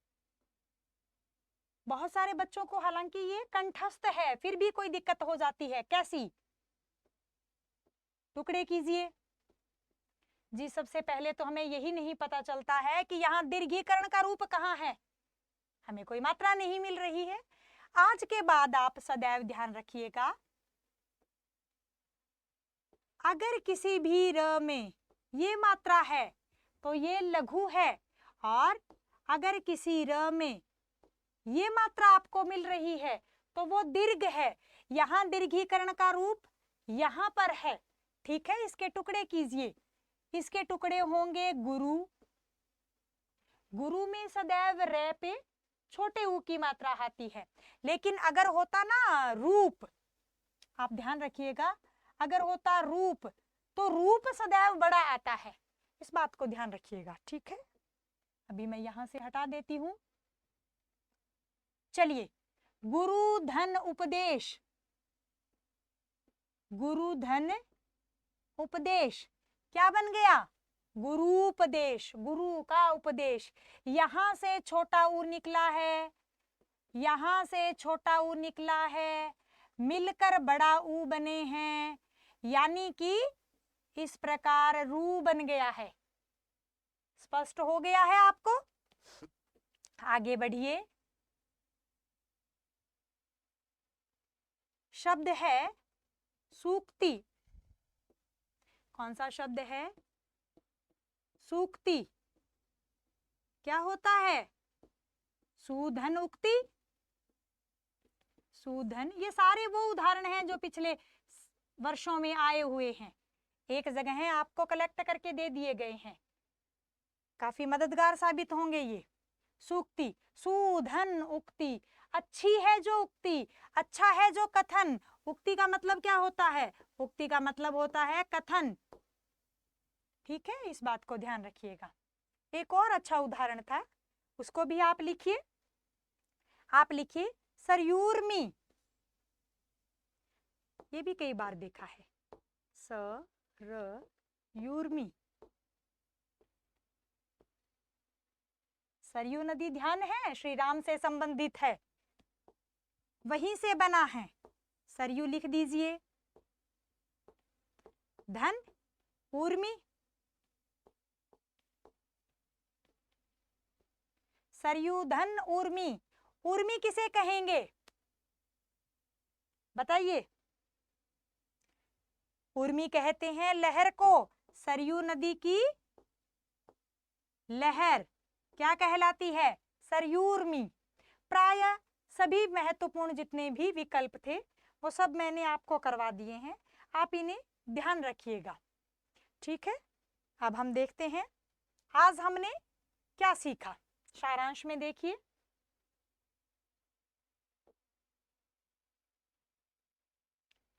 बहुत सारे बच्चों को हालांकि ये कंठस्थ है, फिर भी कोई दिक्कत हो जाती है। कैसी? टुकड़े कीजिए जी। सबसे पहले तो हमें यही नहीं पता चलता है कि यहाँ दीर्घीकरण का रूप कहाँ है, हमें कोई मात्रा नहीं मिल रही है। आज के बाद आप सदैव ध्यान रखिएगा, अगर किसी भी र में ये मात्रा है तो ये लघु है, और अगर किसी र में ये मात्रा आपको मिल रही है तो वो दीर्घ है। यहाँ दीर्घीकरण का रूप यहाँ पर है। ठीक है, इसके टुकड़े कीजिए। इसके टुकड़े होंगे गुरु, गुरु में सदैव रे पे छोटे ऊ की मात्रा आती है। लेकिन अगर होता ना रूप, आप ध्यान रखिएगा, अगर होता रूप तो रूप सदैव बड़ा आता है, इस बात को ध्यान रखिएगा। ठीक है, अभी मैं यहां से हटा देती हूं। चलिए, गुरु धन उपदेश, गुरु धन उपदेश क्या बन गया? गुरूपदेश, गुरु का उपदेश। यहां से छोटा ऊ निकला है, यहां से छोटा ऊ निकला है, मिलकर बड़ा ऊ बने हैं, यानी कि इस प्रकार रू बन गया है। स्पष्ट हो गया है आपको? आगे बढ़िए। शब्द है सूक्ति। कौन सा शब्द है? सूक्ति। क्या होता है? सूधन उक्ति। सूधन, ये सारे वो उदाहरण हैं जो पिछले वर्षों में आए हुए हैं, एक जगह है आपको कलेक्ट करके दे दिए गए हैं, काफी मददगार साबित होंगे ये। सूक्ति, सूधन उक्ति, अच्छी है जो उक्ति, अच्छा है जो कथन। उक्ति का मतलब क्या होता है? उक्ति का मतलब होता है कथन। ठीक है, इस बात को ध्यान रखिएगा। एक और अच्छा उदाहरण था, उसको भी आप लिखिए। आप लिखिए सरयूर्मी। ये भी कई बार देखा है, सरयूर्मी। सरयू नदी ध्यान है, श्री राम से संबंधित है, वहीं से बना है। सरयू लिख दीजिए। धन ऊर्मी, सरयू धन ऊर्मी। ऊर्मी किसे कहेंगे बताइए? ऊर्मी कहते हैं लहर को। सरयू नदी की लहर क्या कहलाती है? सरयूर्मी। प्राय सभी महत्वपूर्ण जितने भी विकल्प थे वो सब मैंने आपको करवा दिए हैं, आप इन्हें ध्यान रखिएगा। ठीक है, अब हम देखते हैं आज हमने क्या सीखा। सारांश में देखिए।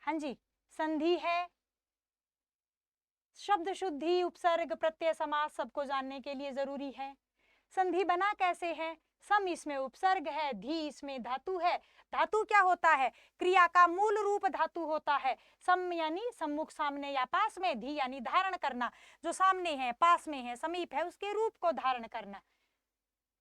हाँ जी, संधि है, शब्द शुद्धि, उपसर्ग, प्रत्यय, समास सबको जानने के लिए जरूरी है। संधि बना कैसे है? सम इसमें उपसर्ग है, धी इसमें धातु है। धातु क्या होता है? क्रिया का मूल रूप धातु होता है। सम यानी सम्मुख, सामने या पास में, धी यानी धारण करना, जो सामने है, पास में है, समीप है, उसके रूप को धारण करना।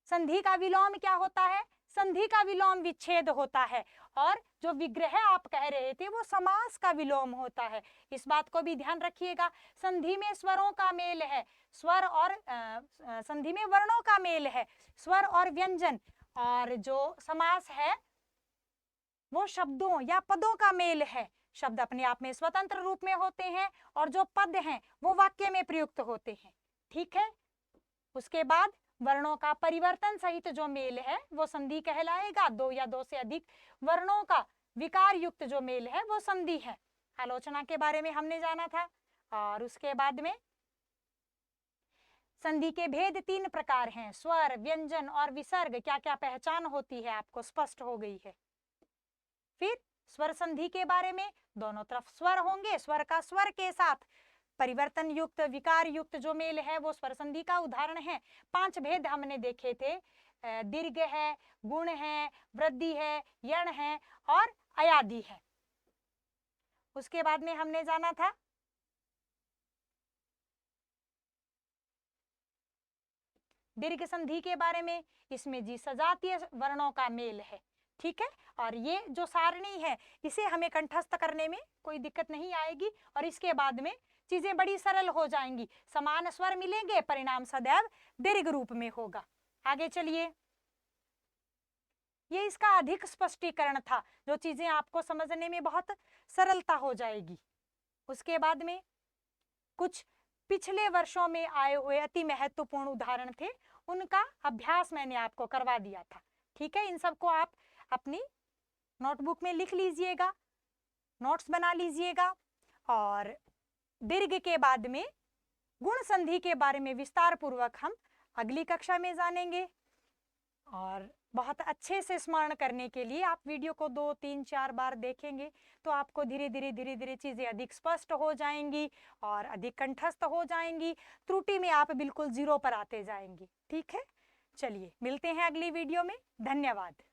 संधि का विलोम क्या होता है? संधि का विलोम विच्छेद होता है, और जो विग्रह आप कह रहे थे वो समास का विलोम होता है। इस बात को भी ध्यान रखिएगा। संधि में स्वरों का मेल है, स्वर और संधि में वर्णों का मेल है, स्वर और व्यंजन। और जो समास है वो शब्दों या पदों का मेल है। शब्द अपने आप में स्वतंत्र रूप में होते हैं और जो पद हैं वो वाक्य में प्रयुक्त होते हैं। ठीक है, उसके बाद वर्णों का परिवर्तन सहित जो मेल है वो संधि कहलाएगा। दो या दो से अधिक वर्णों का विकार युक्त जो मेल है वो संधि है। आलोचना के बारे में हमने जाना था। और उसके बाद में संधि के भेद 3 प्रकार हैं, स्वर, व्यंजन और विसर्ग। क्या क्या पहचान होती है आपको स्पष्ट हो गई है। फिर स्वर संधि के बारे में, दोनों तरफ स्वर होंगे, स्वर का स्वर के साथ परिवर्तन युक्त, विकार युक्त जो मेल है वो स्वर संधि का उदाहरण है। 5 भेद हमने देखे थे, दीर्घ है, गुण है, वृद्धि है, यण है और अयादि है। उसके बाद में हमने जाना था दीर्घ संधि के बारे में। इसमें जी सजातीय वर्णों का मेल है। ठीक है, और ये जो सारणी है इसे हमें कंठस्थ करने में कोई दिक्कत नहीं आएगी, और इसके बाद में चीजें बड़ी सरल हो जाएंगी। समान स्वर मिलेंगे, परिणाम सदैव दीर्घ रूप में होगा। आगे चलिए, ये इसका अधिक स्पष्टीकरण था, जो चीजें आपको समझने में बहुत सरलता हो जाएगी। उसके बाद में कुछ पिछले वर्षों में आए हुए अति महत्वपूर्ण उदाहरण थे, उनका अभ्यास मैंने आपको करवा दिया था। ठीक है, इन सबको आप अपनी नोटबुक में लिख लीजिएगा, नोट्स बना लीजिएगा। और दीर्घ के बाद में गुण संधि के बारे में विस्तार पूर्वक हम अगली कक्षा में जानेंगे। और बहुत अच्छे से स्मरण करने के लिए आप वीडियो को 2, 3, 4 बार देखेंगे तो आपको धीरे धीरे चीजें अधिक स्पष्ट हो जाएंगी और अधिक कंठस्थ हो जाएंगी। त्रुटि में आप बिल्कुल 0 पर आते जाएंगे। ठीक है, चलिए मिलते हैं अगली वीडियो में। धन्यवाद।